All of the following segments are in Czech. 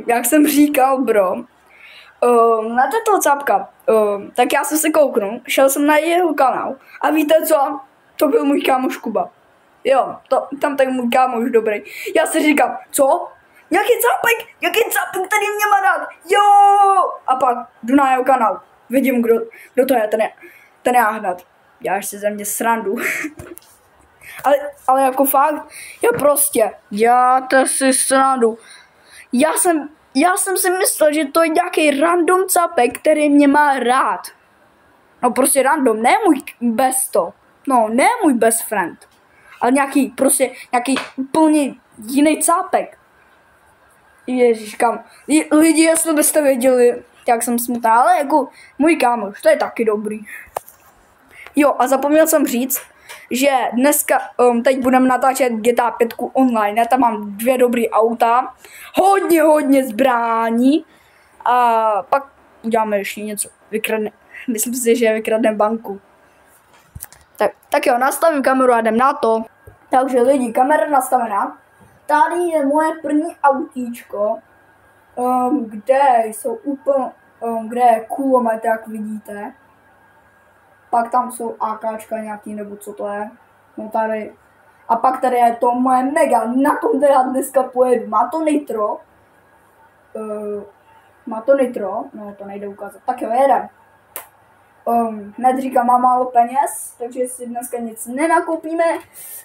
Jak jsem říkal, bro, na toho cápka, tak já jsem se kouknul, šel jsem na jeho kanál a víte co? To byl můj kámoš Kuba. Jo, tam tak můj kámoš dobrý. Já si říkám, co? Nějaký cápek, který mě má rád. Jo! A pak jdu na jeho kanál. Vidím, kdo to je, ten já hned. Děláš si ze mě srandu. ale jako fakt, děláte si srandu. Já jsem si myslel, že to je nějaký random cápek, který mě má rád. No prostě random, ne můj best to. No, ne můj best friend. Ale nějaký úplně jiný cápek. Říkám, lidi, jestli byste věděli, jak jsem smutná, ale jako můj kámoš, to je taky dobrý. Jo, a zapomněl jsem říct, že dneska, teď budeme natáčet GTA 5 online, já tam mám 2 dobrý auta, hodně zbrání a pak uděláme ještě něco, myslím si, že vykradneme banku. Tak jo, nastavím kameru a jdem na to. Takže lidi, kamera nastavená. Tady je moje první autíčko, kde je kulomet, jak vidíte. Pak tam jsou AKčka nějaký, nebo co to je. No tady. A pak tady je to moje mega, na tom já dneska pojedu. Má to nitro. No to nejde ukázat. Tak jo, jedem. Hned říkám, mám málo peněz, takže si dneska nic nenakoupíme.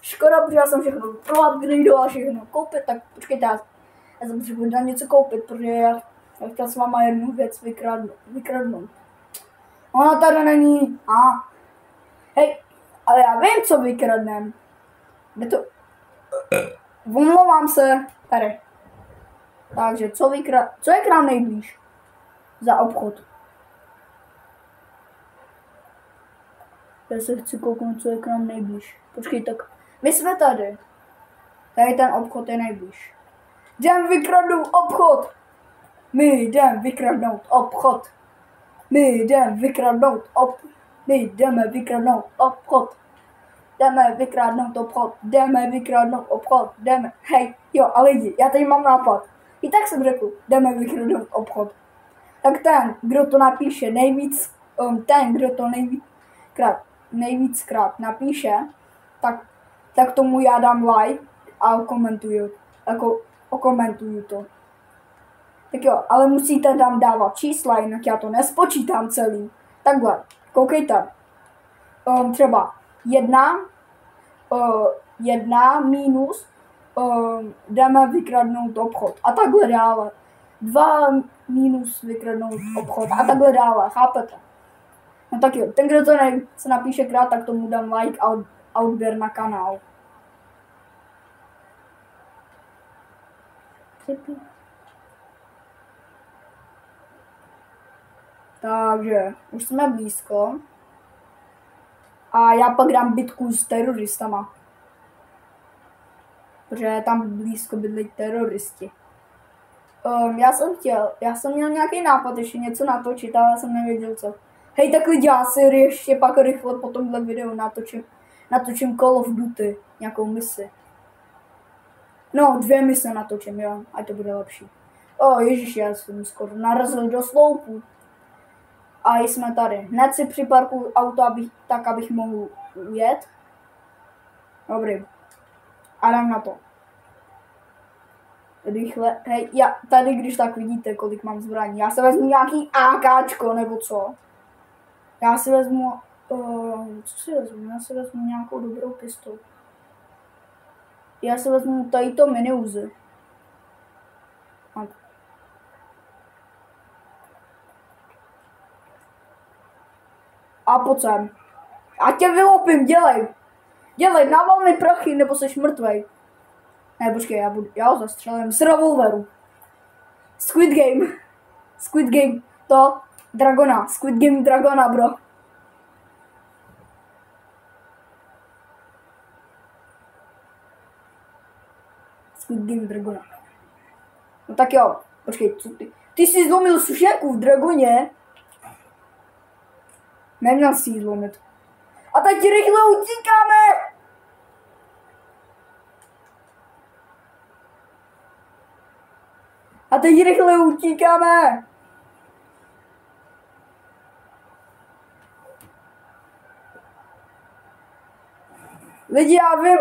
Škoda, protože já jsem všechno proupgradeoval a všechno koupit, tak počkejte, já jsem potřebuji něco koupit, protože já chtěl s váma jednu věc vykradnout. Ona tady není. Hej, ale já vím, co vykradnem. Kde to? Omlouvám se. Tady. Takže, co je k nám nejblíž? Za obchod. Já se chci kouknout, co je k nám nejblíž. Počkej, tak my jsme tady. Tady ten obchod je nejblíž. Jdem vykradnout obchod. My jdeme vykradnout obchod. Jdeme vykradnout obchod. Hej, jo, a lidi, já tady mám nápad. I tak jsem řekl, jdeme vykradnout obchod. Tak ten, kdo to napíše nejvíckrát napíše, tak tomu já dám like a okomentuju to. Tak jo, ale musíte tam dávat čísla, jinak já to nespočítám celý. Takhle, koukejte. Třeba 1 minus jdeme vykradnout obchod. A takhle dále. 2 minus vykradnout obchod. A takhle dále, chápete? No tak jo, ten, kdo to se napíše krát, tak tomu dám like a odběr na kanál. Takže, už jsme blízko. A já pak dám bitku s teroristama. Protože tam blízko bydlí teroristi. Já jsem měl nějaký nápad ještě něco natočit, ale jsem nevěděl co. Hej, tak lidi, já si ještě pak rychle po tomhle videu natočím Call of Duty, nějakou misi. No, 2 mise natočím, jo, ať to bude lepší. Ježiš, já jsem skoro narazil do sloupu. A jsme tady. Hned si připarkuju auto, abych mohl ujet. Dobrý. A dám na to. Rychle. Hej, tady když tak vidíte, kolik mám zbraní. Já se vezmu nějaký AKčko, nebo co? Já si vezmu... co si vezmu? Já si vezmu nějakou dobrou pistoli. Já si vezmu tady to mini Uzi. A pojď sem. A tě vylopím, dělej. Naval mi prachy, nebo jsi mrtvej. Ne, počkej, já ho zastřelím z revolveru. Squid Game, to Dragona, Squid Game Dragona, bro. Squid Game Dragona. No tak jo, počkej, co ty? Ty jsi zlomil sušenku v Dragoně? Neměl si jí zlomit. A teď rychle utíkáme! A teď rychle utíkáme. Lidi, já vím,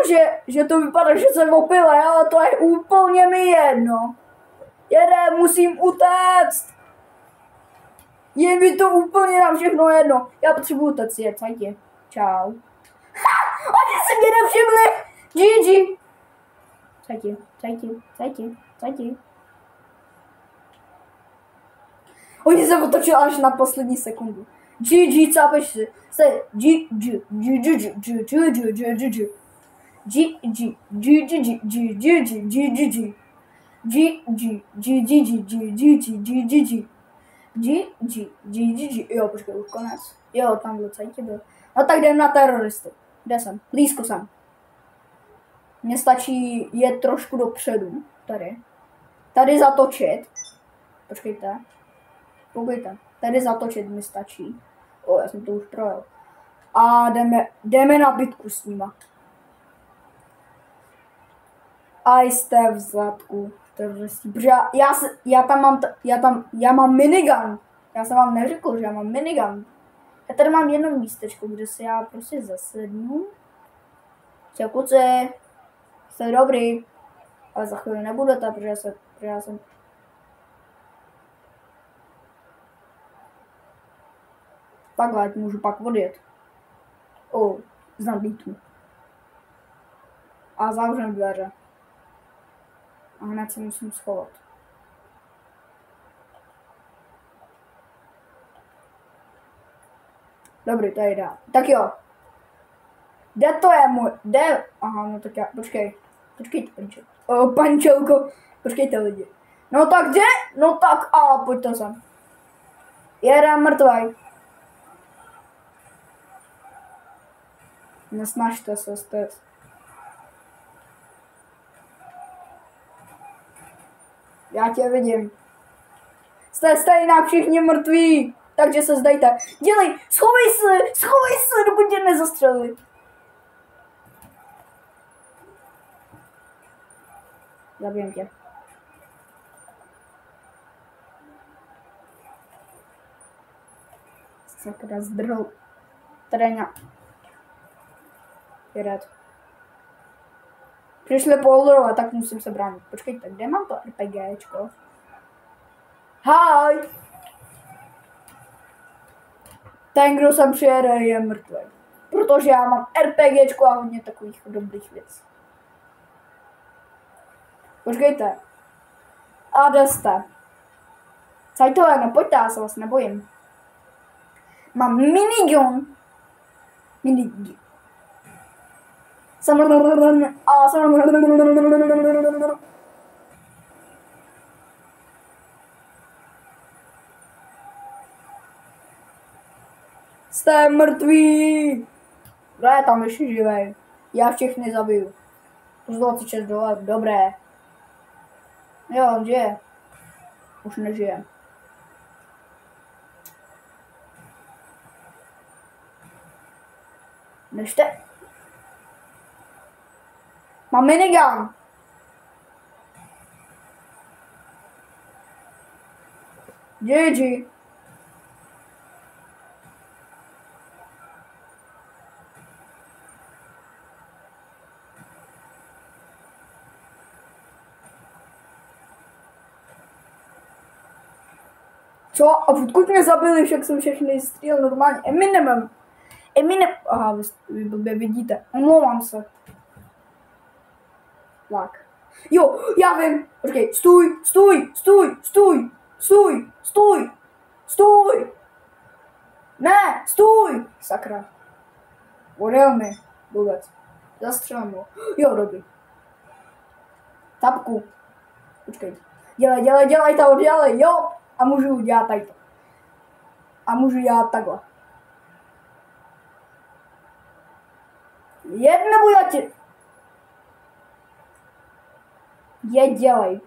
že to vypadá, že jsem opilý, ale to je úplně mi jedno. Musím utéct. Je mi to úplně na všechno jedno. Já potřebuji utéct, cajtě. Čau. Ha! Oni se mě nevšimli. GG. Cajtě. Oni se otočili až na poslední sekundu. GG, cápeš si. Jo, počkej, už konec. Jo, tam byl cajtě byl. No tak jdem na teroristy. Kde jsem? Blízko jsem. Mně stačí jet trošku dopředu. Tady zatočit. Počkejte. Tady zatočit mi stačí. Já jsem to už projel. A jdeme na bitku s nima. A jste v zadku. Protože já mám minigun. Já jsem vám neřekl, že já mám minigun. Já tady mám jedno místečko, kde se já prostě zasednu. Čau kluci. Jste dobrý. Ale za chvíli nebudete, protože já jsem... Takhle, ať můžu pak odjet. Znám býtu. A zavřem dveře. A hned se musím schovat. Dobrý, to jde. Tak jo. Kde to je můj? Kde? Aha, no tak já, počkejte, pančo. Pančouko. Počkejte lidi. No tak kde? No tak, pojďte sem. Jeden mrtvej. Nesnažte se, jste. Já tě vidím. Jste jinak všichni mrtví. Takže se zdejte. Dělej, schovej se, dokud tě nezastřelili. Zabijem tě. Sakra, zdrhl. Treňa. Jedet. Přišli polrovat, tak musím se bránit. Počkejte, kde mám to RPGčko? Hi! Ten, kdo sem přijede, je mrtvý. Protože já mám RPGčko a hodně takových dobrých věcí. Počkejte. A kde jste? Cajtové, no pojďte, já se vás nebojím. Mám minigun. Jste mrtví. Kdo je tam ještě živej? Já všechny zabiju. Plus $26, dobré. Jo, on žije. Už nežije. Nežte. Mám minigun. GG. Co? A odkud mě zabili, však jsem všechny střílel normálně. Eminem. Aha, vy blbě vidíte. Omlouvám se. Tak. Jo, já vím. Počkej, stůj. Ne, stůj. Sakra. Odjel mi. Vůbec. Zastřelím ho. Jo, dobrý. Tapku. Počkej. Dělej to, jo. A můžu dělat tady to. A můžu dělat takhle. Nebo já ti... dělej.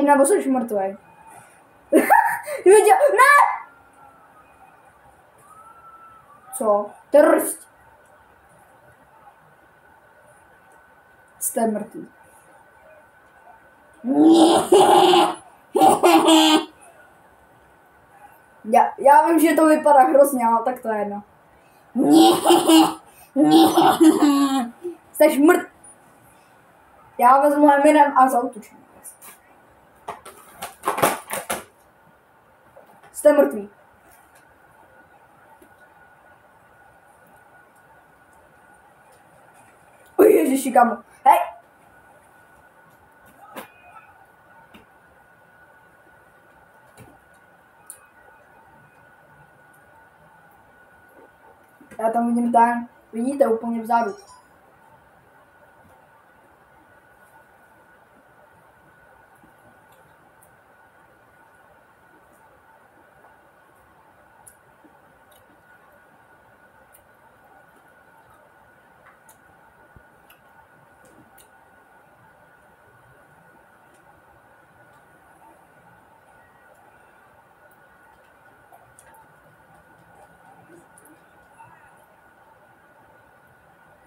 Nebo jsi mrtvý. Ne! Co? Terorist. Jste mrtvý. Já vím, že to vypadá hrozně, ale tak to je jedno. Jsi mrt. Já vezmu Eminem a zautočím. Jste mrtví. Ježiši, kamo. Hej! Já tam vidím ten, vidíte, úplně vzadu.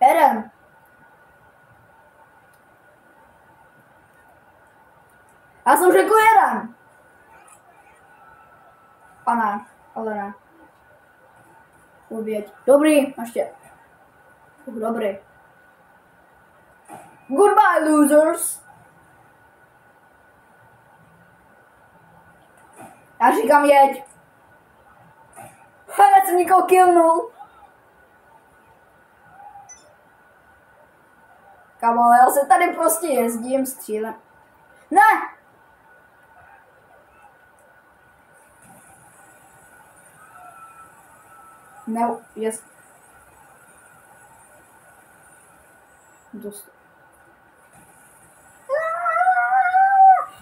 Jeden. Já jsem řekl jeden. A ne, ale ne. Oběť. Dobrý, ještě. Dobrý. Goodbye, losers. Já říkám jeď. Já jsem nikoho killnul. Kamo, ale já se tady prostě jezdím, střílem. Ne! Ne, jest. Dost.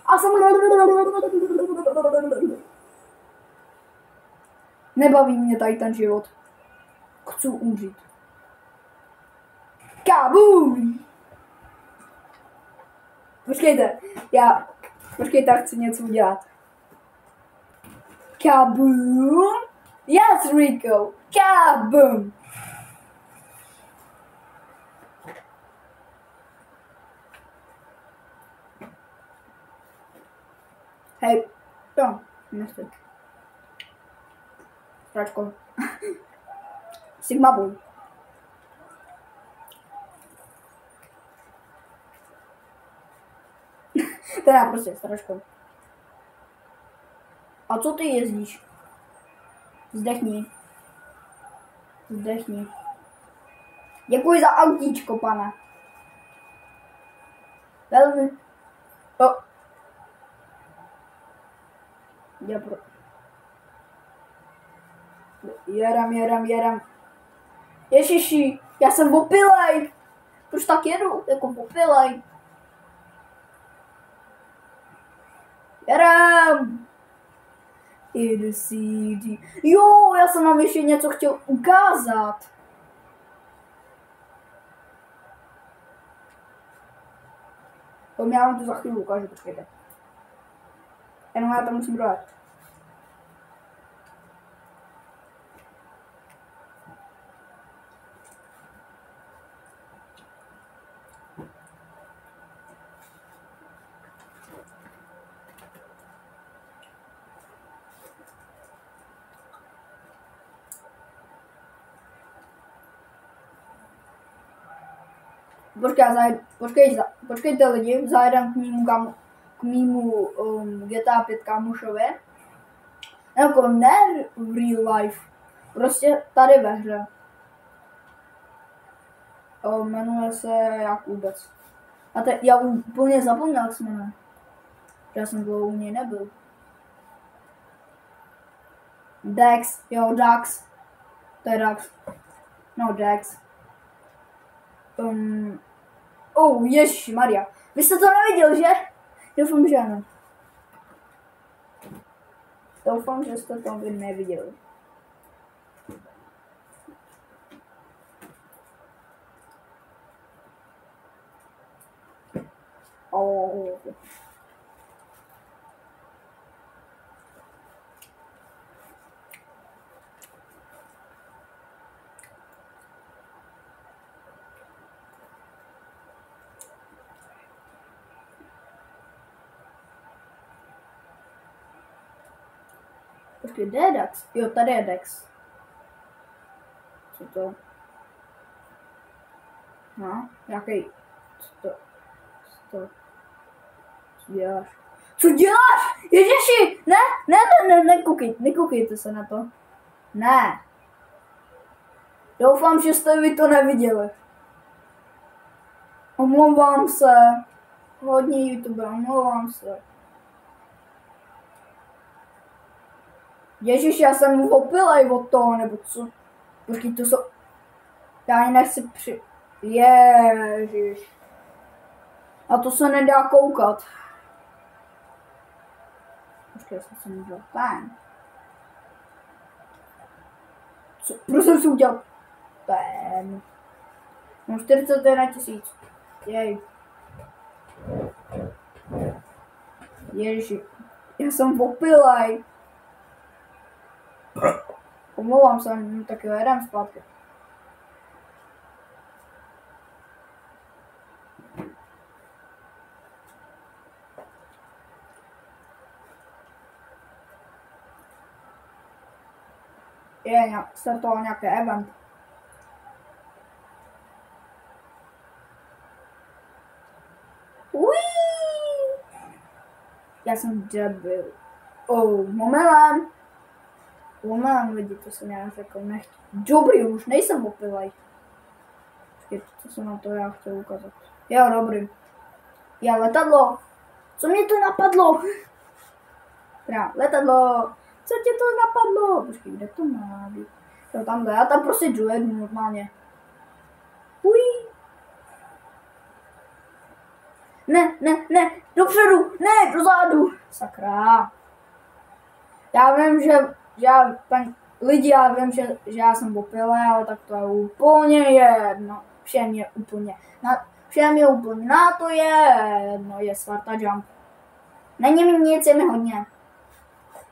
A jsem... Nebaví mě tady ten život. Chci umřít. Kaboom! Počkejte, počkejte, chci něco udělat. Kaboom! Yes, Rico! Kaboom! Hej, jo, nechci. Stračko. Sigma Boy. Teda prostě straško. A co ty jezdíš? Zdechni. Zdechni. Děkuji za autíčko, pane. Velmi. O. Já pro... Jedem. Ježiši, já jsem opilej. Proč tak jedu? Jako opilej. Jedem. In the city. Jo, já jsem vám ještě něco chtěl ukázat. Já vám to za chvíli ukážu, počkejte. Jenom já to musím dojet. Počkejte lidi, zajedem k mýmu GTA 5 kamušovi. Jako ne v real life, prostě tady ve hře. Jmenuje se jak vůbec. A já úplně zapomněl, jak se jmenuje. Já jsem dlouho u něj nebyl. Dax, jo, Dax. To je Dax. No, Dax. Ježišmarja. Vy jste to neviděl, že? Doufám, že ano. Doufám, že jste to neviděli. Počkej, kde je Dex? Jo, tady je Dex. Co to? No, jaký? Co děláš? Co děláš? Ježiši! Nekoukejte se na to. Ne. Doufám, že jste vy to neviděli. Omlouvám se. Hodně YouTube, omlouvám se. Ježiš, já jsem opilej od toho, nebo co? Počkej, to jsou... Já ji nechci Ježiš. A to se nedá koukat. Počkej, já jsem udělal ten. Co? Proč jsem si udělal ten? Mám 41 000. Jej. Ježiši. Já jsem opilej. Omlouvám se, tak jo, jedem zpátky. Startoval nějaký event. Já jsem debil. Moment lidi, to jsem já řekl, nechci. Dobrý, už nejsem opilej. Co jsem na to já chtěl ukázat. Jo, dobrý. Já letadlo. Co mě to napadlo? Já, letadlo. Co tě to napadlo? Počkej, kde to má být? Jo, tamhle, já tam prostě jedu normálně. Ne, dopředu, ne, dozadu. Sakra. Já vím, že já vím, že já jsem opilý, ale tak to je úplně jedno. Všem je úplně na to je jedno, je Sparta Jump. Není mi nic, je mi hodně.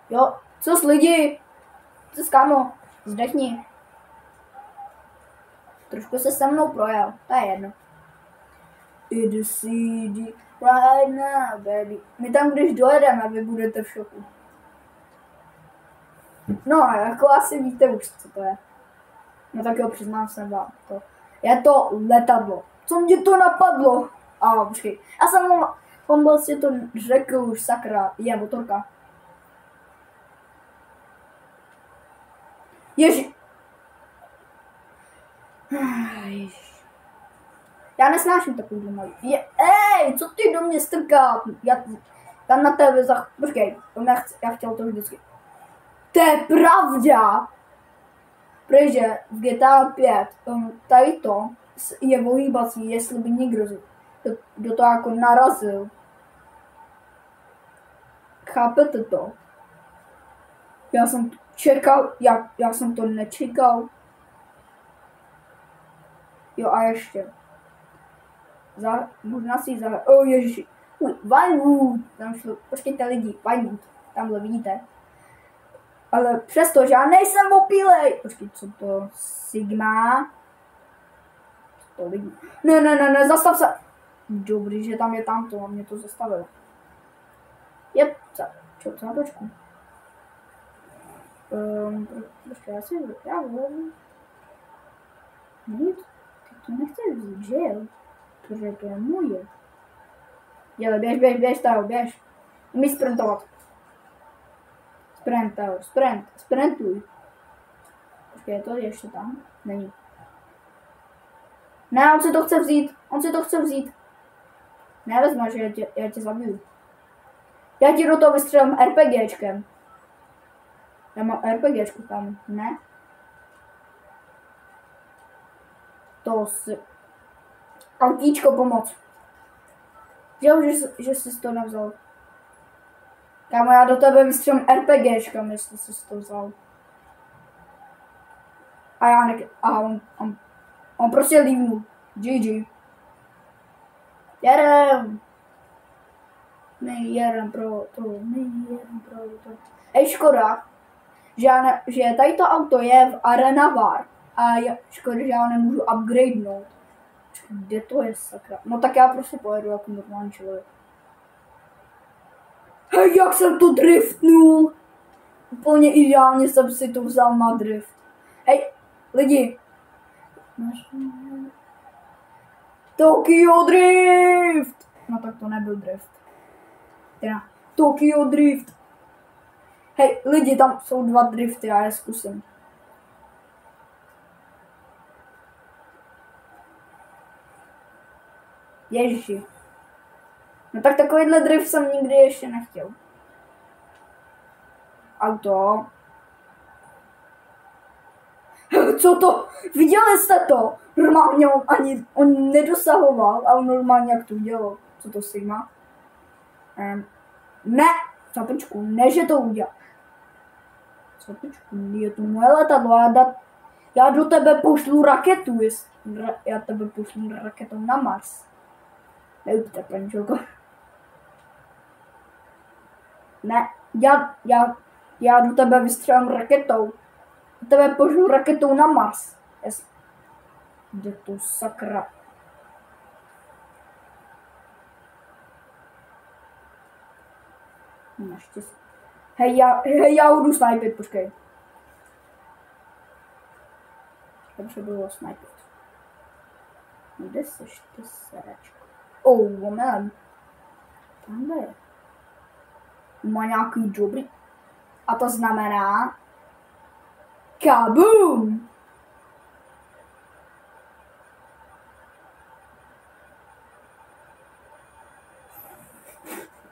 Jo, co s lidi? Co s kámo? Zdechni. Trošku se se mnou projel, to je jedno. In the city right now, baby. My tam, když dojedeme, vy budete v šoku. No, jako asi víte už, co to je. No tak jo, přiznám se vám to. Je to letadlo. Co mě to napadlo? Počkej. Já jsem on si to řekl už, sakra. Je motorka. Ježi. Já nesnáším takový malý. Ej, co ty do mě strká? Já na tebe počkej, já chtěl to vždycky. To je pravda. Protože v GTA 5 tady to je ohýbací, jestli by někdo do toho jako narazil. Chápete to? Já jsem čekal, já jsem to nečekal. Jo a ještě. Možná si ježiši. Vinewood. Tam šlo, počkejte lidi, Vinewood. Tamhle vidíte. Ale přesto, že já nejsem opilej. Počkej, co to? Sigma. Co to vidí? Ne, zastav se. Dobrý, že tam je tamto, a mě to zastavilo. Počku. Počkej, já volím. Nic, ty to nechceš vzít, že jo? Protože to je moje. Dělej, běž, Tao, běž. Umí sprintovat. Sprint, Tao, sprintuj. Počkej, je to ještě tam? Není. Ne, on si to chce vzít. Nevezme, že já tě zabiju. Já ti do toho vystřelím RPGčkem. Já mám RPGčku tam, ne? To si... Autíčko, pomoc. Že jsi to nevzal. Kámo, já do tebe vystřelím RPGčkem, jestli jsi to vzal. A já on prostě lívnul. GG. Jedem. Nejedem pro to. Škoda, že tady to auto je v Arena War. A škoda, že já nemůžu upgradenout. Kde to je, sakra? No tak já prostě pojedu jako normální člověk. Hej, jak jsem to driftnul! Úplně ideálně jsem si to vzal na drift. Hej, lidi. Tokyo Drift! No tak to nebyl drift. Teda, Tokyo Drift. Hej, lidi, tam jsou 2 drifty, já je zkusím. Ježiši. No tak takovýhle drift jsem nikdy ještě nechtěl. Auto. Co to? Viděli jste to? Normálně on nedosahoval a on normálně jak to udělal. Co to Sigma? Ne, Čapečku, ne, že to udělal. Čapečku, je to moje letadlo, já do tebe pošlu raketu, já tebe pošlu raketou na Mars. Neupte, pančoko. Ne, já do tebe vystřelím raketou. Tebe pošlu raketou na Mars. Kde to sakra? Naštěstí. Hej, já jdu snipit, počkej. Takže bylo snipit. Kde seš ty seračko? Man. Tamhle je. Má nějaký dobrý. A to znamená kaboom!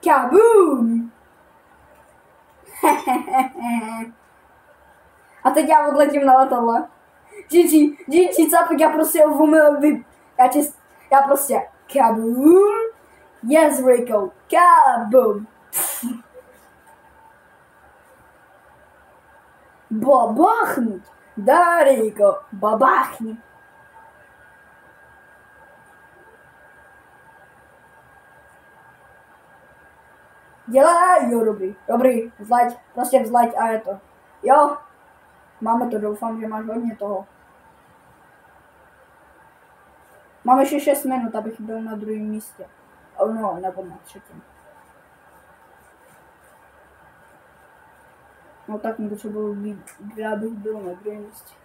Kaboom! A teď já odletím na letadle. GG, capek, já prostě já prostě kaboom! Yes, Rico, kaboom! Бабахнуть! Да, Рико, бабахни! Dělej, jo, dobrý, vzleď, prostě vzleď a je to. Jo, máme to, doufám, že máš hodně toho. Mám ještě 6 minut, abych byl na druhém místě. No, nebo na 3. No tak mi potřebuji být, kde abych byl na druhém místě.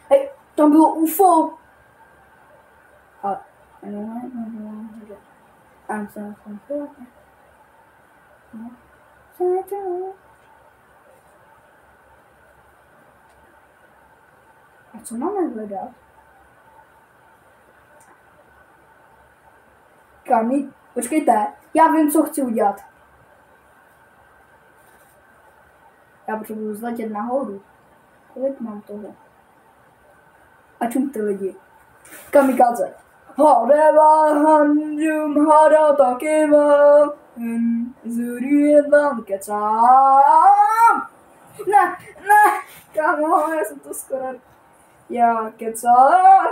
Hej, tam bylo UFO! A co máme hledat? Počkejte, já vím, co chci udělat. Já potřebuji zletět nahoru. Kolik mám toho? A čum ty lidi? Kamikaze. Hareva handum hara takeva. Zuriedlam kecám. Ne, kámo, já jsem to skoro. Já kecám.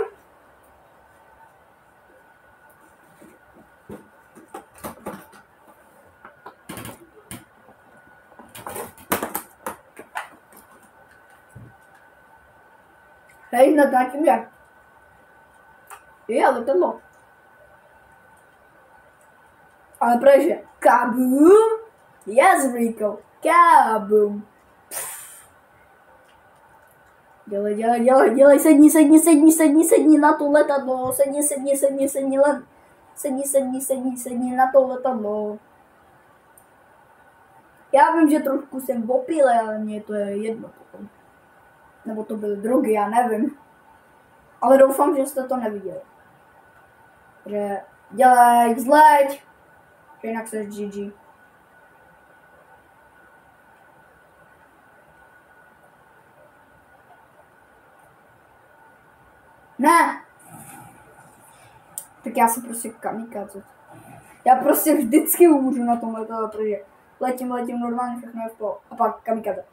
Hej, natáčím jak? Je, letadlo. Ale proč? Kaboom! Yes, Rico, kaboom! Dělej, sedni na to letadlo, sedni na to letadlo. Já vím, že trošku jsem opilý, ale mně to je jedno potom. Nebo to byly drogy, já nevím. Ale doufám, že jste to neviděli. Že dělej, vzleď, že jinak seš GG. Ne! Tak já jsem prostě kamikaze. Já prostě vždycky umřu na tomhle toho, protože letím normálně, všechno je v pohodě. A pak kamikaze.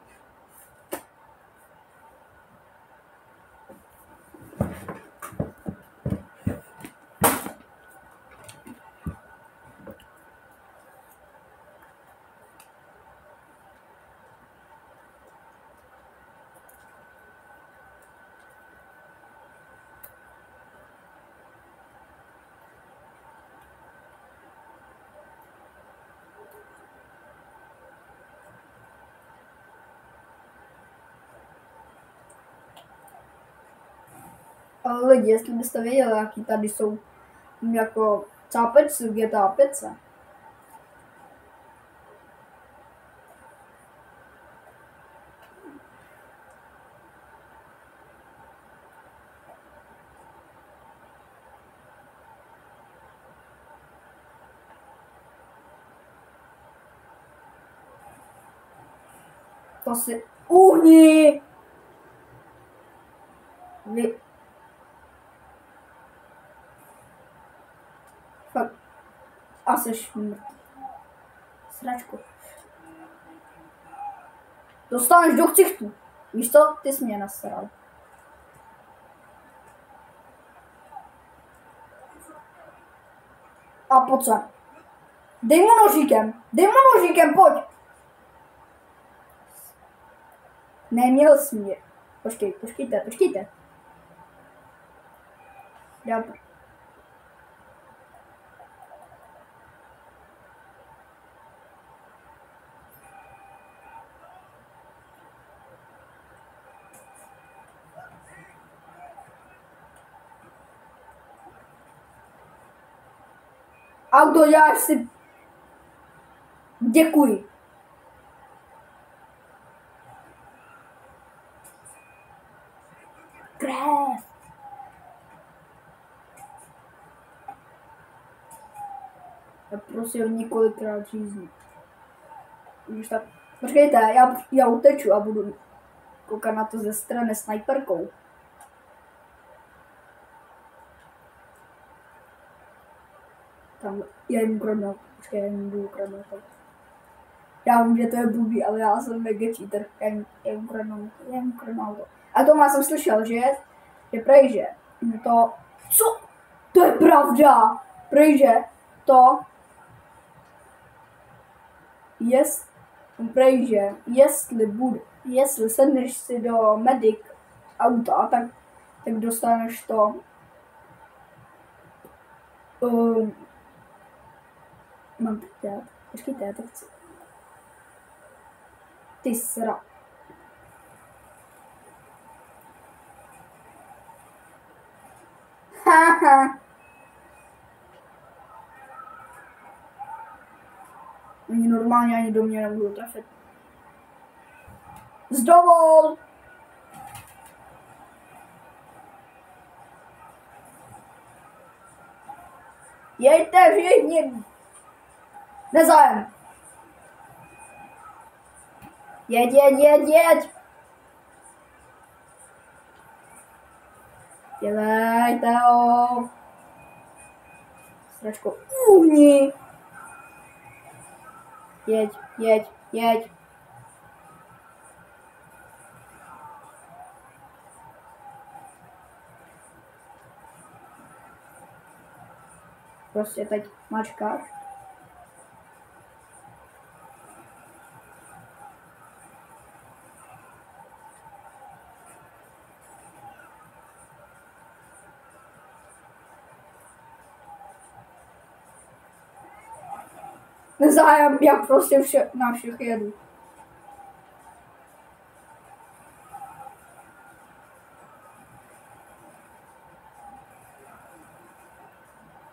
Ale lidi, jestli byste věděli, jaký tady jsou jako cápeci v GTA 5. To si uhni! Vy... Fakt. A seš mrtvý. Sračko. Dostaneš do ksichtu. Víš co? Ty jsi mě nasral. A pojď sem. Dej mu nožíkem, pojď. Neměl jsi mě. Počkejte. Já... Auto děláš si... Děkuji. Krev. Já prosím několikrát říznu. Víš tak... Počkejte, já uteču a budu koukat na to ze strany snajperkou. Tam, já jim ukradnu. Počkej, já jim budu ukradnout. Já vím, že to je blbý, ale já jsem mega cheater. Já jim ukradnu auto. A to já jsem slyšel, že prej, že to... Co? To je pravda! Prej, že to... Prej, že jestli sedneš si do medic auta, tak dostaneš to... Mám to dělat. Počkejte, já to chci. Ty sra. Haha. Oni normálně ani do mě nebudou trefit. Zdovol! Jeďte všichni! Nezájem! Jeď! Dělejte ho! Sračko, uhni! Jeď! Prostě teď mačkáš. Nezájem, já prostě na všech jedu.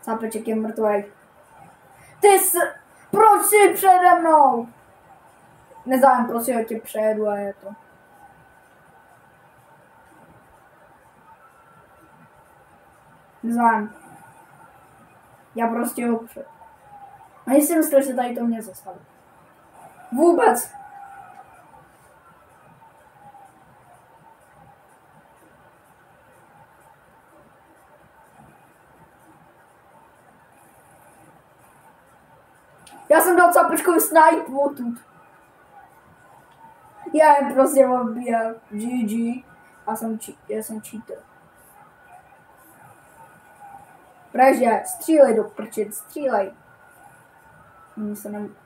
Sápeček je mrtvý. Proč jsi přede mnou? Nezájem, prostě ho tě přejedu a je to. Nezájem. Já prostě ho přejedu. A si myslel, že tady to mě zastaví. Vůbec. Já jsem dal Cápečkovi snipe odtud. Já jen prostě odbíjel. GG. Já jsem cheater. Praže, střílej do prčit, střílej. Oni se nem...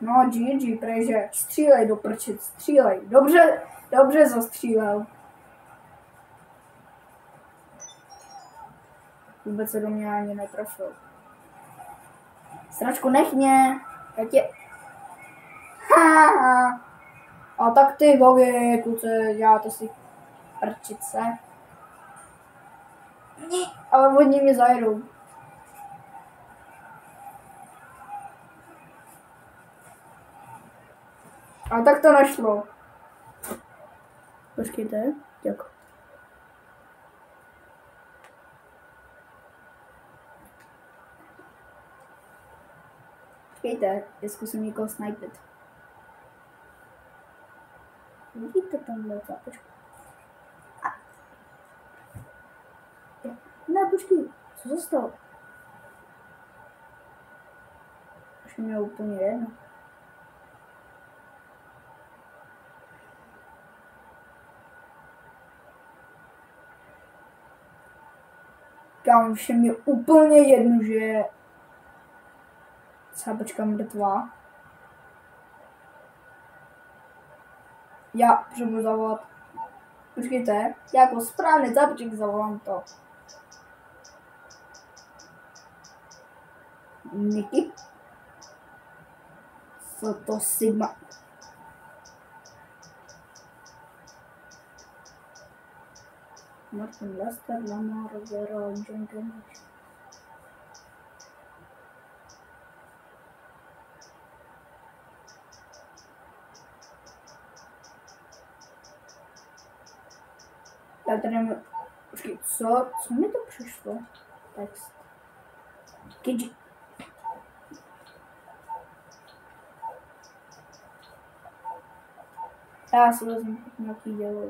No, GG, preže, střílej do prčit, střílej. Dobře zastřílel. Vůbec se do mě ani netrefil. Sračku, nech mě. Já tě... Ha. A tak ty bogy, kluci, děláte si prčice. Ale oni mě zajedou. A tak to nešlo. Počkejte, jak? Počkejte, já zkusím někoho snipit. Vidíte tamhle zápečku? Ne, počkej, co se stalo? Už mě úplně jedno. Kámo, všem mě úplně jedno, že je sápečka mrtvá. Já potřebuji zavolat. Počkejte, jako správný zápeček zavolám to. Niky? Co to Sigma? Martin Lester, Lamar, Vera, Jenkins. Já tady mám... Počkej, co mi to přišlo? Text. Kidži. Já si vezmu nějaký dělo,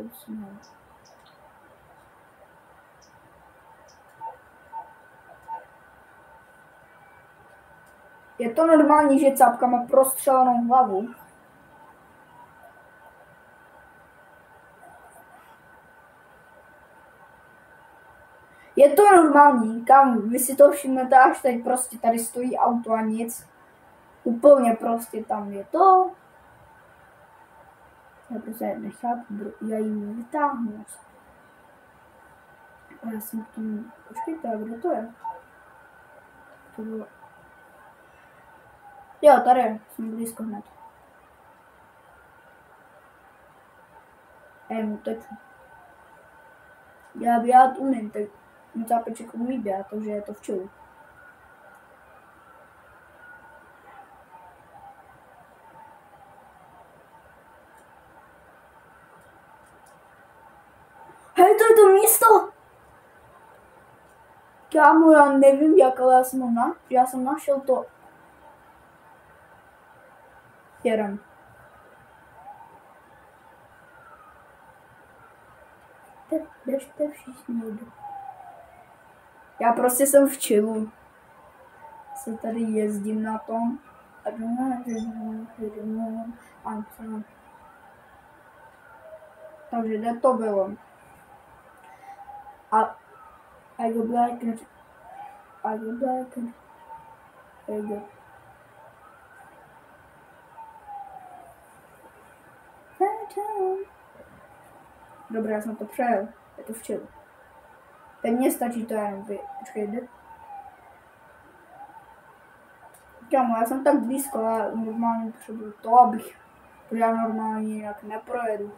Je to normální, že cápka má prostřelenou hlavu? Je to normální, kam vy si to všimnete až teď, prostě tady stojí auto a nic. Úplně prostě tam je to. Já prostě nechápu, já ji vytáhnu. A já jsem k tomu, počkejte, a kdo to je? To bylo... Jo, tady, jsem blízko hned. Mu teču. Já běhat umím, tak zápeček umí běhat, takže je to v čelu. Hej, to je to místo! Kámo, já nevím jak, ale já jsem našel to. Jedem. Běžte všichni. Já prostě jsem v chillu. Se tady jezdím na tom. Takže kde to bylo? A I go black and there you go. Dobré, já jsem to přejel. Je to v chillu. Teď mně stačí to jenom vy. Počkej, jde. Kámo, já jsem tak blízko, já normálně potřebuji to, abych... Já normálně jinak neprojedu.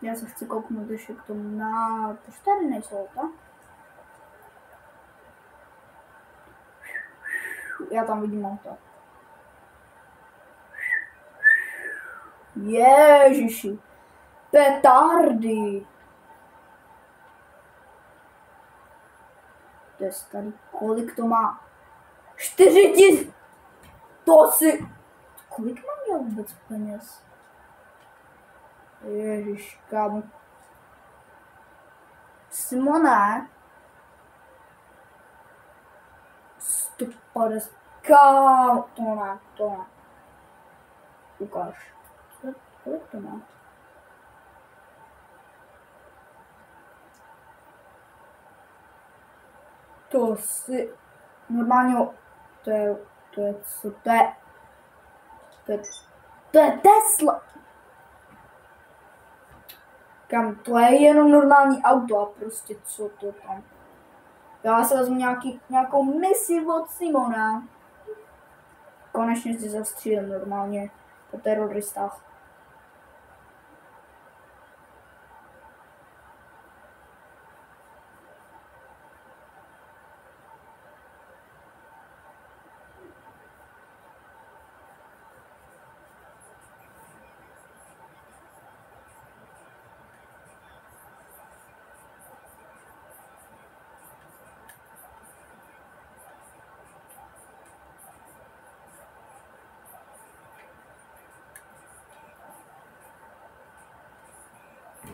Já se chci kouknout ještě k tomu na... Proč tady nejsou, tak? Já tam vidím auto. Ježiši. Petardy. To je tady, kolik to má? 4 000. To si... Kolik mám já vůbec peněz? Ježiš, kámo. Simone. 150. Kámo. To ne. Ukáž. Kolik to má? To si... Normálně, to je, co to je? To je Tesla. Kam, to je jenom normální auto a prostě co to tam. Já se vezmu nějakou misi od Simona. Konečně si zastřílím normálně po teroristách.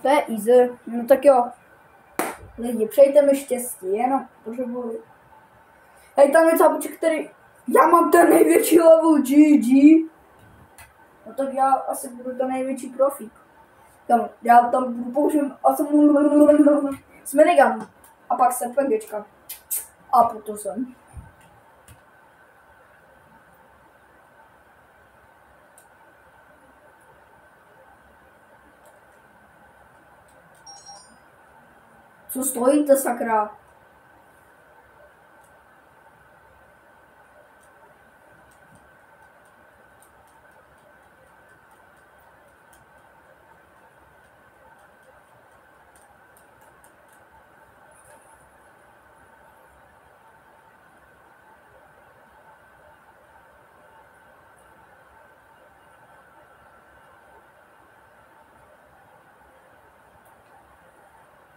To je easy. No tak jo. Lidi, přejte mi štěstí, jenom potřebuji. Hej, tam je cápoček, který... Já mám ten největší level GG. No tak já asi budu ten největší profík. Já tam budu použít asi s minigun. A pak se PGčka. A proto jsem. Co stojíte, sakra?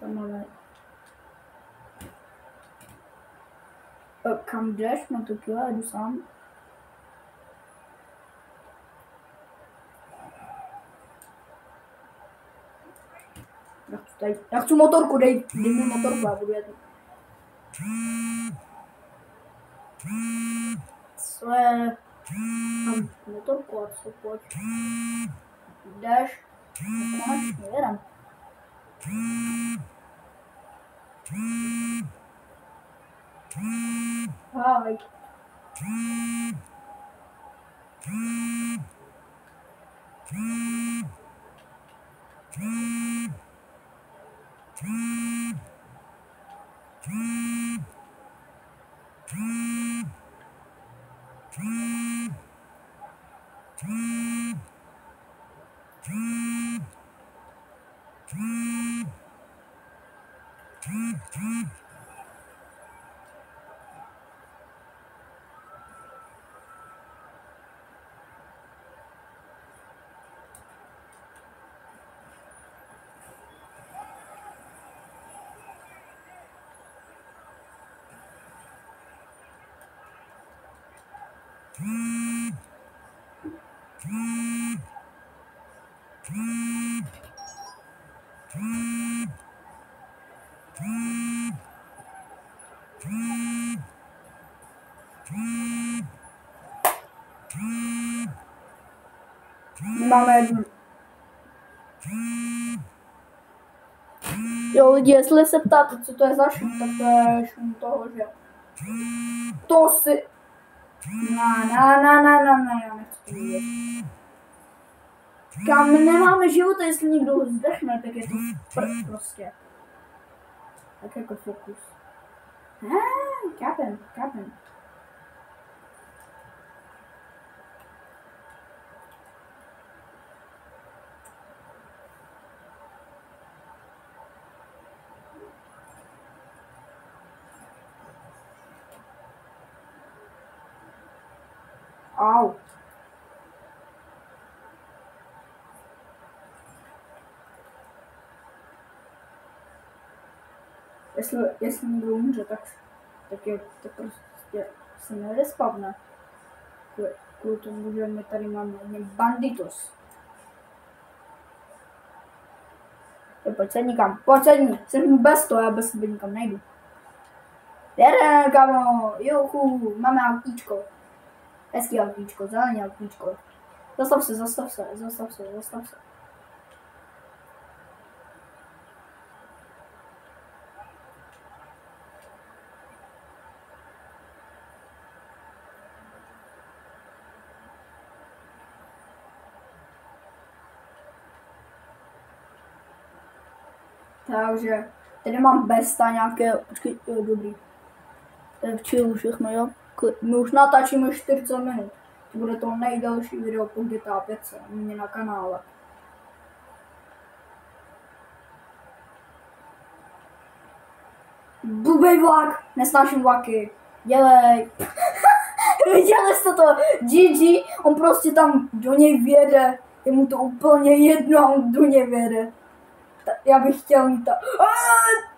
Tam máme... Kam jdeš? No tak jo, já jdu sám. Já chci motorku, dej mi motorku, já budu jet. Co je? Mám motorku a co, pojď. Jdeš? Konečně, jedem. Ahoj. Máme jednu. Jo lidi, jestli se ptáte, co to je za šum, tak to je šum toho, že... To si... Já nechci to vidět. Kam nemáme života, jestli někdo ho zdechne, tak je to prostě. Tak jako fokus. Kápem. Au. Jestli někdo umře, tak prostě se nerespavne. Kvůli tomu, že my tady máme banditos. Pojď se nikam, jsem bez toho, já bez sebe nikam nejdu. Jede, kamo, juhu, máme autíčko. Hezký autíčko, zelený autíčko. Zastav se. Takže tady mám besta nějaké, počkej, jo, dobrý. To je v chillu všechno, jo. My už natáčíme 40 minut. To bude to nejdelší video po GTA 5 u mě na kanále. Blbej vlak, nesnáším vlaky. Dělej. Viděli jste to? GG, on prostě tam do něj vjede. Je mu to úplně jedno a on do něj vjede. Já bych chtěl mít ta...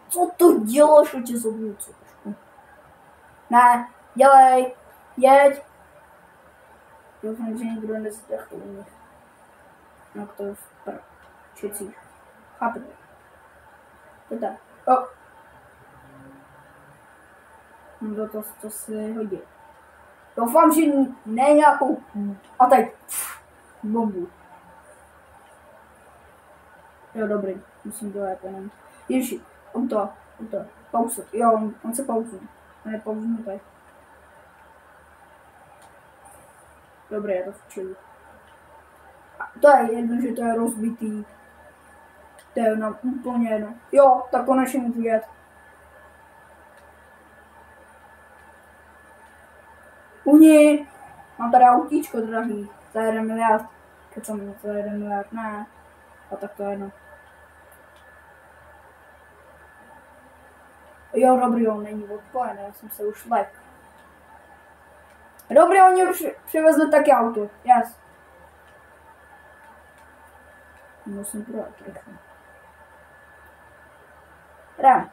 Co to děláš, o tě zobnu, co? Ne, dělej, jeď. Doufám, že nikdo nezdech u nich. No to je v čicích. Chápete? To je tak. No to si hodí. Doufám, že ne nějakou... A teď... Bombu. Jo, dobrý. Musím dojet jenom. Ježi, on to. Pauzu. Jo, on se pauzuje. On je pauznutý. Dobré, je to v chillu. To je jedno, že to je rozbitý. To je úplně jedno. Jo, tak konečně můžu jet. Uni, mám tady autíčko drahý. Za 1 miliard. Kecam, za 1 miliard, ne. A tak to je jedno. Jo, dobrý, on není odpojený, já jsem se už lek. Dobrý, oni už přivezli taky auto, yes. Musím projet rychle. Jdem.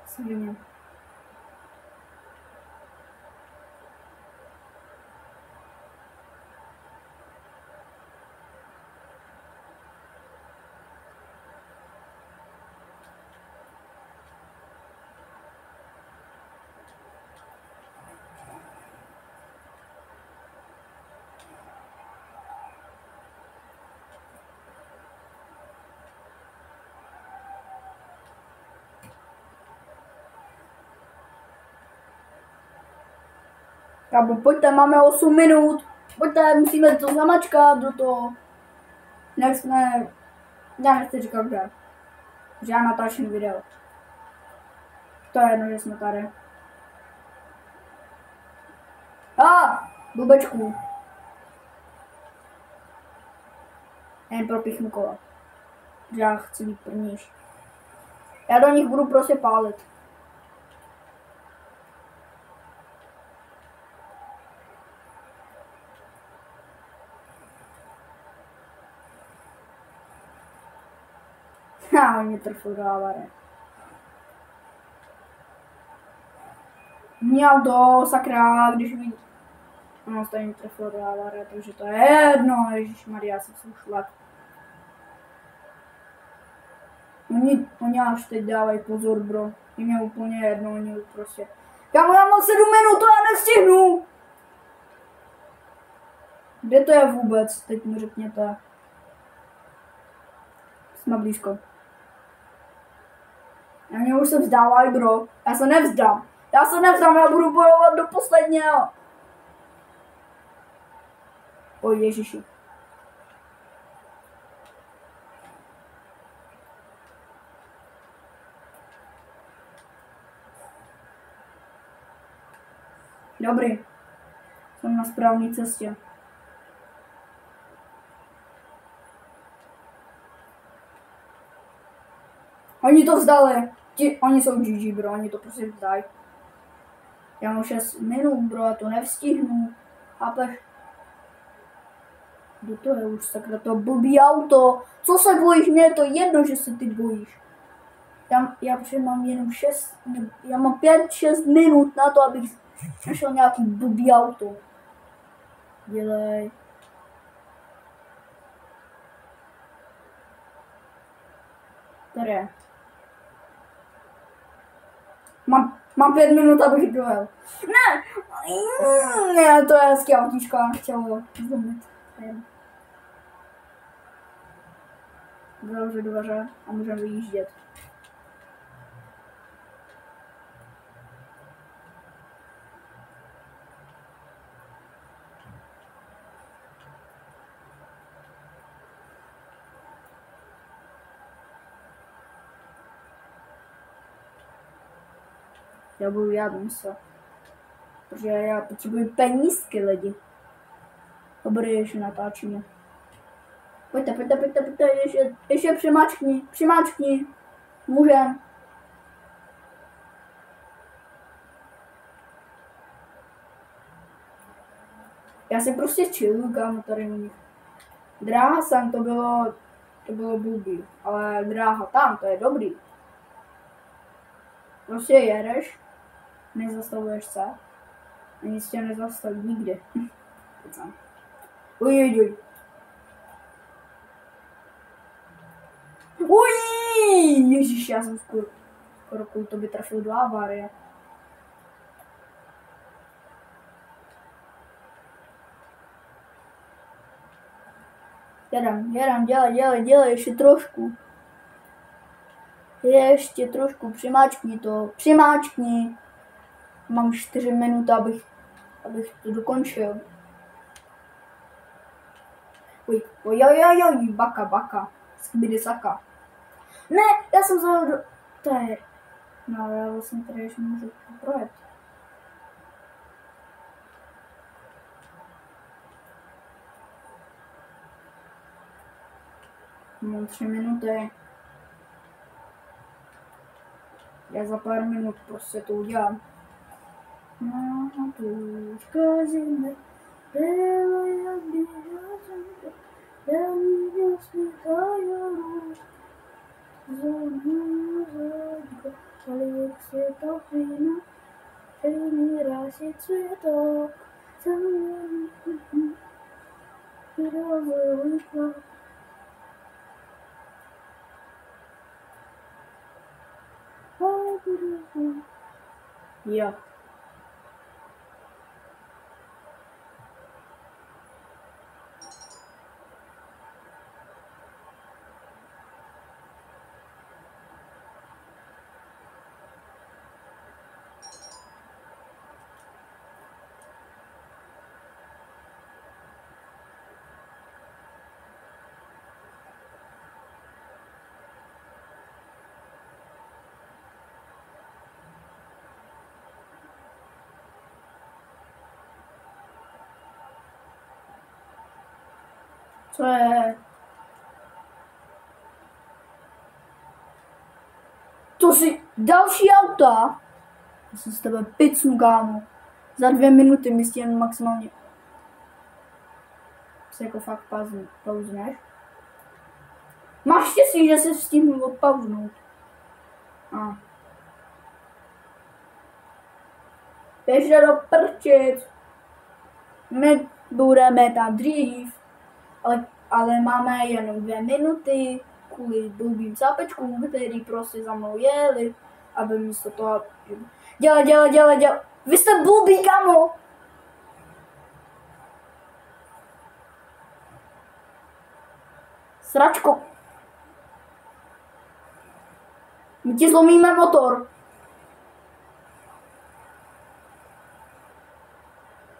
Svině. Kámo, pojďte, máme 8 minut. Pojďte, musíme to zamačkat do toho. Jak jsme... Já nechci říkat kde. Že já natáčím video. To je jedno, že jsme tady. Blbečku. Jen propíchnu kola. Že já chci být prvnější. Já do nich budu prostě pálit. On mě trfil do avare. Měl to, sakra, když mi... No, stejně trfil do avare, takže to je jedno, ježišmarja, já jsem se už let. Oni až teď dávají pozor, bro. Jim je úplně jedno, oni prostě... Kámo, já mám 7 minut, to já nestihnu! Kde to je vůbec? Teď mi řekněte. Jsme blízko. A mě už se vzdávají, bro. Já se nevzdám. Já budu bojovat do posledního. O Ježiši. Dobrý. Jsem na správné cestě. Oni to vzdali. Oni jsou GG, bro, oni to prostě vzdají. Já mám 6 minut, bro, já to nevstihnu. Chápeš? Kdo to je už sakra, to blbý auto? Co se bojíš? Mně je to jedno, že se ty bojíš. Já protože mám jenom 5-6 minut na to, abych našel nějaký blbý auto. Dělej. Tady. Mám 5 minut, abych dojel. Ne, to je hezký autíčko, já chtěl ho zlomit. Zavřu dveře a můžeme vyjíždět. Já budu dělat místo. Protože já potřebuji penízky, lidi. Dobrý, ještě natáčíme. Pojďte, ještě přimáčkni. Můžem. Já si prostě chilluju, kámo, tady u nich. Dráha sem, to bylo blbý, ale dráha tam, to je dobrý. Prostě jedeš, nezastavuješ se, a nic tě nezastaví nikdy. Uj. Ježiš, já jsem skoro to by trafil do avárie. Jedem, dělej, ještě trošku. Ještě trošku, přimáčkni. Mám 4 minuty, abych to dokončil. Oj, baka. Skibidi saka. Ne, já jsem zajel do... To je... No, já vlastně tady ještě můžu projet. Mám 3 minuty. Já za pár minut prostě to udělám. Jo. Co je? To si další auta? Já jsem z tebe picnu, kámo. Za 2 minuty mi stěnu maximálně. Se jako fakt pauzneš. Máš štěstí, že se stihnu odpauznout. Běžte do prčic. My budeme tam dřív. Ale máme jenom 2 minuty kvůli blbým zápečkům, který prostě za mnou jeli, aby místo toho... Dělej. Vy jste blbý, kamo! Sračko. My ti zlomíme motor.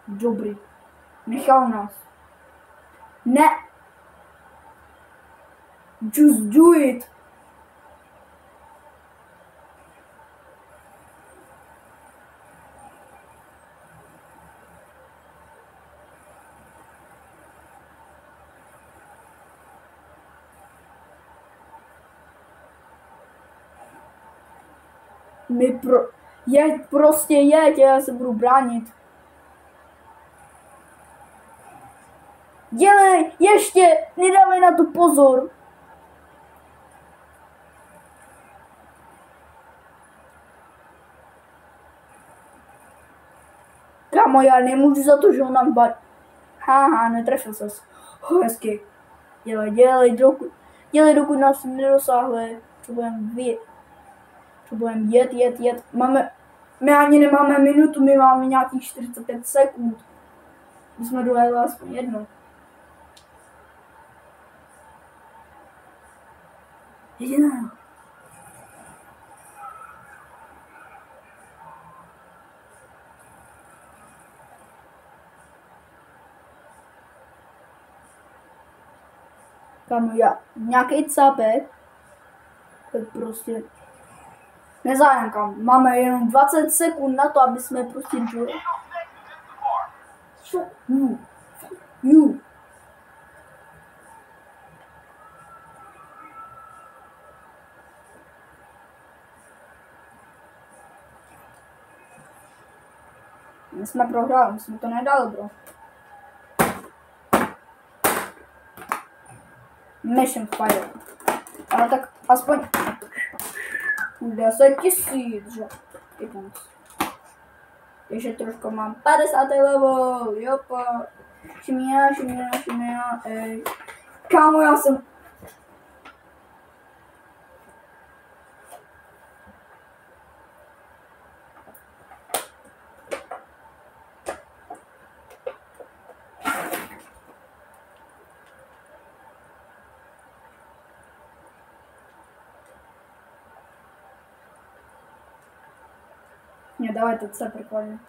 Dobrý. Nechal nás. Ne. Just do it. Jeď, já se budu bránit. Dělej, ještě, nedávej na to pozor. Kámo, já nemůžu za to, že on nám bad. Haha, netrefil ses. Hezky. Dělej, dokud nás nedosáhli. Potřebujeme jet. My ani nemáme minutu, my máme nějakých 45 sekund. My jsme dojeli aspoň jedno. Jediné. Kámo, já nějaký cápek, tak prostě nezájem, kam. Máme jenom 20 sekund na to, aby jsme prostě dojeli. You. My jsme prohráli, my jsme to nedali, bro. Mission fail. Ale tak aspoň 10 000, že? Ještě trošku mám 50. level, jopa. Šimia, ej. Kámo, já jsem... Не, давай тут все прикольно.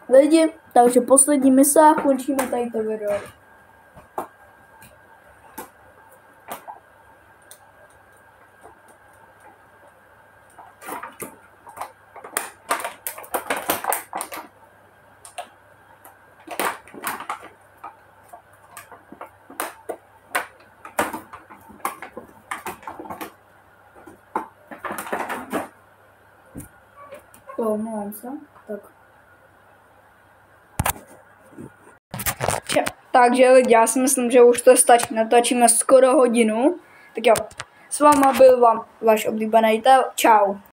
Lidi, takže poslední mise a končíme tady to video. Omlouvám se, tak. Takže lidi, já si myslím, že už to stačí. Natočíme skoro hodinu. Tak jo, s váma byl váš oblíbený Čau.